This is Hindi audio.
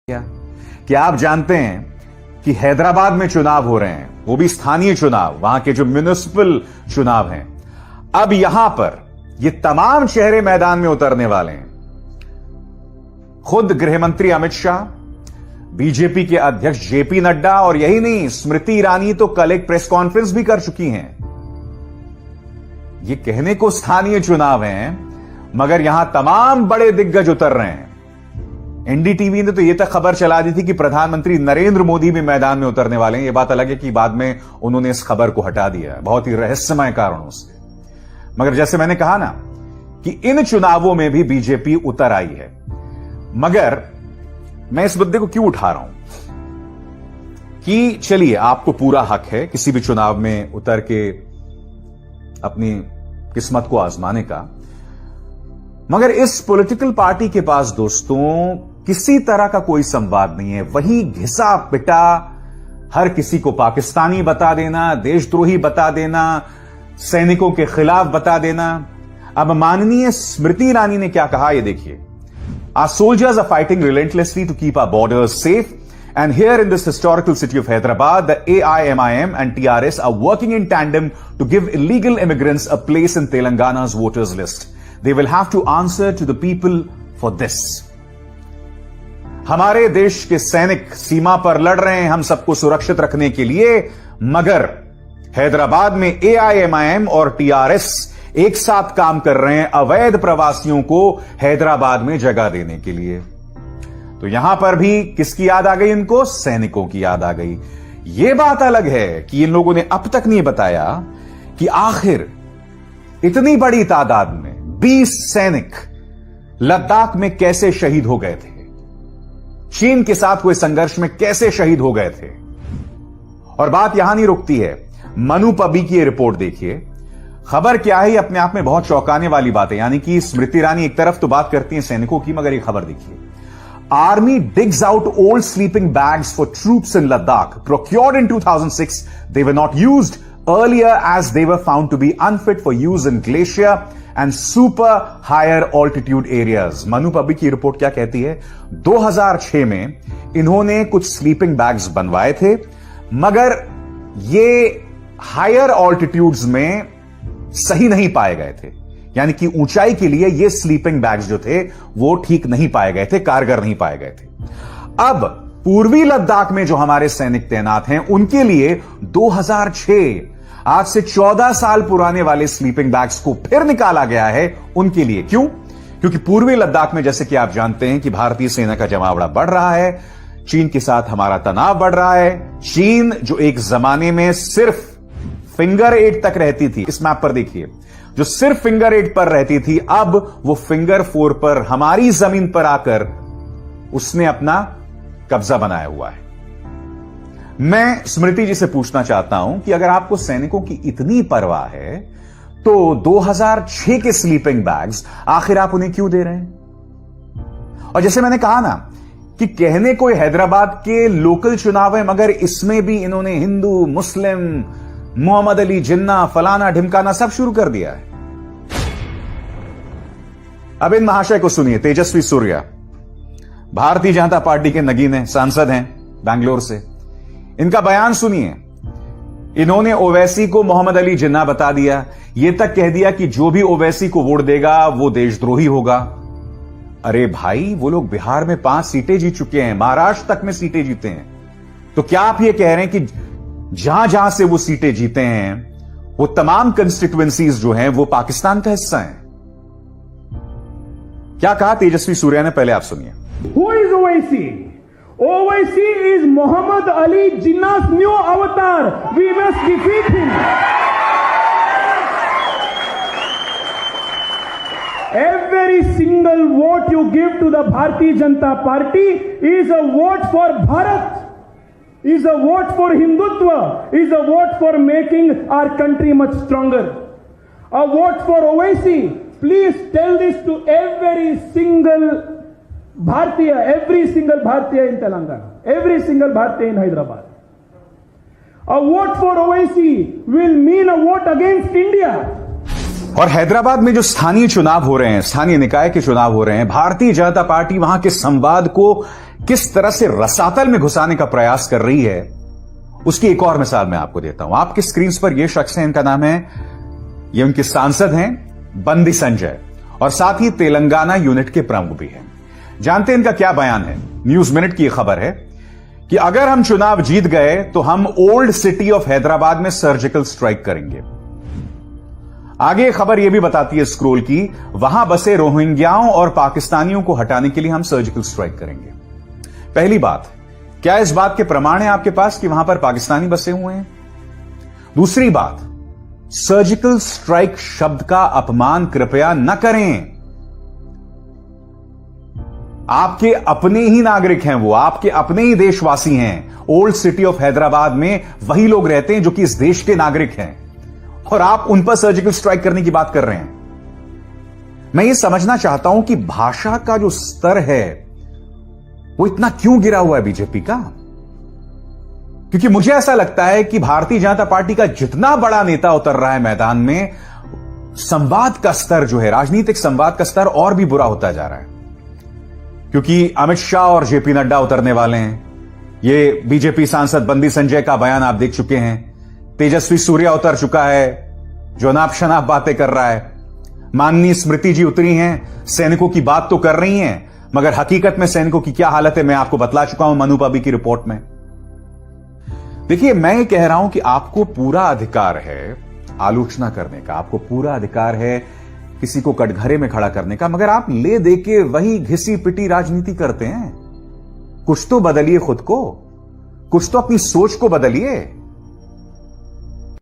क्या आप जानते हैं कि हैदराबाद में चुनाव हो रहे हैं, वो भी स्थानीय चुनाव, वहां के जो म्युनिसिपल चुनाव हैं। अब यहां पर ये तमाम चेहरे मैदान में उतरने वाले हैं। खुद गृह मंत्री अमित शाह, बीजेपी के अध्यक्ष जेपी नड्डा, और यही नहीं, स्मृति ईरानी तो कल एक प्रेस कॉन्फ्रेंस भी कर चुकी हैं। ये कहने को स्थानीय चुनाव हैं, मगर यहां तमाम बड़े दिग्गज उतर रहे हैं। एनडीटीवी ने तो यह तक खबर चला दी थी कि प्रधानमंत्री नरेंद्र मोदी भी मैदान में उतरने वाले हैं। यह बात अलग है कि बाद में उन्होंने इस खबर को हटा दिया, बहुत ही रहस्यमय कारणों से। मगर जैसे मैंने कहा ना कि इन चुनावों में भी बीजेपी उतर आई है। मगर मैं इस मुद्दे को क्यों उठा रहा हूं कि चलिए, आपको पूरा हक है किसी भी चुनाव में उतर के अपनी किस्मत को आजमाने का, मगर इस पॉलिटिकल पार्टी के पास दोस्तों किसी तरह का कोई संवाद नहीं है। वही घिसा पिटा, हर किसी को पाकिस्तानी बता देना, देशद्रोही बता देना, सैनिकों के खिलाफ बता देना। अब माननीय स्मृति ईरानी ने क्या कहा, ये देखिए। Our soldiers are fighting relentlessly to keep our borders safe, and here in this historical city of Hyderabad, the AIMIM and TRS are working in tandem to give illegal immigrants a place in Telangana's voters list. They will have to answer to the people for this. हमारे देश के सैनिक सीमा पर लड़ रहे हैं हम सबको सुरक्षित रखने के लिए, मगर हैदराबाद में AIMIM और TRS एक साथ काम कर रहे हैं अवैध प्रवासियों को हैदराबाद में जगह देने के लिए। तो यहां पर भी किसकी याद आ गई इनको? सैनिकों की याद आ गई। यह बात अलग है कि इन लोगों ने अब तक नहीं बताया कि आखिर इतनी बड़ी तादाद में 20 सैनिक लद्दाख में कैसे शहीद हो गए थे, चीन के साथ हुए संघर्ष में कैसे शहीद हो गए थे। और बात यहां नहीं रुकती है। मनु पबी की रिपोर्ट देखिए। खबर क्या है, अपने आप में बहुत चौंकाने वाली बात है। यानी कि स्मृति ईरानी एक तरफ तो बात करती हैं सैनिकों की, मगर ये खबर देखिए। Army digs out old sleeping bags for troops in Ladakh procured in 2006. They were not used earlier as they were found to be unfit for use in glacier and super higher altitude areas. Manu Pabi की रिपोर्ट क्या कहती है? 2006 में इन्होंने कुछ स्लीपिंग बैग्स बनवाए थे, मगर ये हायर ऑल्टीट्यूड्स में सही नहीं पाए गए थे। यानी कि ऊंचाई के लिए ये स्लीपिंग बैग्स जो थे वो ठीक नहीं पाए गए थे, कारगर नहीं पाए गए थे। अब पूर्वी लद्दाख में जो हमारे सैनिक तैनात हैं उनके लिए 2006, आज से 14 साल पुराने वाले स्लीपिंग बैग्स को फिर निकाला गया है उनके लिए। क्यों? क्योंकि पूर्वी लद्दाख में जैसे कि आप जानते हैं कि भारतीय सेना का जमावड़ा बढ़ रहा है, चीन के साथ हमारा तनाव बढ़ रहा है। चीन जो एक जमाने में सिर्फ फिंगर 8 तक रहती थी, इस मैप पर देखिए, जो सिर्फ फिंगर 8 पर रहती थी, अब वो फिंगर 4 पर हमारी जमीन पर आकर उसने अपना कब्जा बनाया हुआ है। मैं स्मृति जी से पूछना चाहता हूं कि अगर आपको सैनिकों की इतनी परवाह है तो 2006 के स्लीपिंग बैग्स आखिर आप उन्हें क्यों दे रहे हैं? और जैसे मैंने कहा ना कि कहने को हैदराबाद के लोकल चुनाव है, मगर इसमें भी इन्होंने हिंदू, मुस्लिम, मोहम्मद अली जिन्ना, फलाना ढिमकाना सब शुरू कर दिया है। अब इन महाशय को सुनिए। तेजस्वी सूर्या भारतीय जनता पार्टी के नगीन हैं, सांसद हैं बैंगलोर से। इनका बयान सुनिए। इन्होंने ओवैसी को मोहम्मद अली जिन्ना बता दिया, यह तक कह दिया कि जो भी ओवैसी को वोट देगा वो देशद्रोही होगा। अरे भाई, वो लोग बिहार में 5 सीटें जीत चुके हैं, महाराष्ट्र तक में सीटें जीते हैं। तो क्या आप ये कह रहे हैं कि जहां जहां से वो सीटें जीते हैं वो तमाम कंस्टिट्यूएंसीज जो हैं वो पाकिस्तान का हिस्सा हैं? क्या कहा तेजस्वी सूर्या ने, पहले आप सुनिए। Who is Owaisi? Owaisi is Muhammad Ali Jinnah's new avatar. We must defeat him. Every single vote you give to the Bharatiya Janata Party is a vote for Bharat, is a vote for Hindutva, is a vote for making our country much stronger. A vote for Owaisi. Please tell this to every single Bharatiya, every single Bharatiya in Telangana, every single Bharatiya in Hyderabad. A vote for Owaisi will mean a vote against India. और हैदराबाद में जो स्थानीय चुनाव हो रहे हैं, स्थानीय निकाय के चुनाव हो रहे हैं, भारतीय जनता पार्टी वहां के संवाद को किस तरह से रसातल में घुसाने का प्रयास कर रही है, उसकी एक और मिसाल मैं आपको देता हूं। आपकी स्क्रीन पर यह शख्स है, इनका नाम है, ये उनके सांसद हैं बंदी संजय, और साथ ही तेलंगाना यूनिट के प्रमुख भी हैं। जानते हैं इनका क्या बयान है? न्यूज मिनट की यह खबर है कि अगर हम चुनाव जीत गए तो हम ओल्ड सिटी ऑफ हैदराबाद में सर्जिकल स्ट्राइक करेंगे। आगे खबर यह भी बताती है स्क्रोल की, वहां बसे रोहिंग्याओं और पाकिस्तानियों को हटाने के लिए हम सर्जिकल स्ट्राइक करेंगे। पहली बात, क्या इस बात के प्रमाण है आपके पास कि वहां पर पाकिस्तानी बसे हुए हैं? दूसरी बात, सर्जिकल स्ट्राइक शब्द का अपमान कृपया न करें। आपके अपने ही नागरिक हैं, वो आपके अपने ही देशवासी हैं। ओल्ड सिटी ऑफ हैदराबाद में वही लोग रहते हैं जो कि इस देश के नागरिक हैं, और आप उन पर सर्जिकल स्ट्राइक करने की बात कर रहे हैं। मैं ये समझना चाहता हूं कि भाषा का जो स्तर है वो इतना क्यों गिरा हुआ है बीजेपी का? क्योंकि मुझे ऐसा लगता है कि भारतीय जनता पार्टी का जितना बड़ा नेता उतर रहा है मैदान में, संवाद का स्तर जो है, राजनीतिक संवाद का स्तर और भी बुरा होता जा रहा है। क्योंकि अमित शाह और जेपी नड्डा उतरने वाले हैं। ये बीजेपी सांसद बंदी संजय का बयान आप देख चुके हैं। तेजस्वी सूर्या उतर चुका है, जो अनाप शनाप बातें कर रहा है। माननीय स्मृति जी उतरी हैं, सैनिकों की बात तो कर रही हैं, मगर हकीकत में सैनिकों की क्या हालत है मैं आपको बतला चुका हूं मनु पाबी की रिपोर्ट में। देखिए, मैं ये कह रहा हूं कि आपको पूरा अधिकार है आलोचना करने का, आपको पूरा अधिकार है किसी को कटघरे में खड़ा करने का, मगर आप ले दे के वही घिसी पिटी राजनीति करते हैं। कुछ तो बदलिए खुद को, कुछ तो अपनी सोच को बदलिए।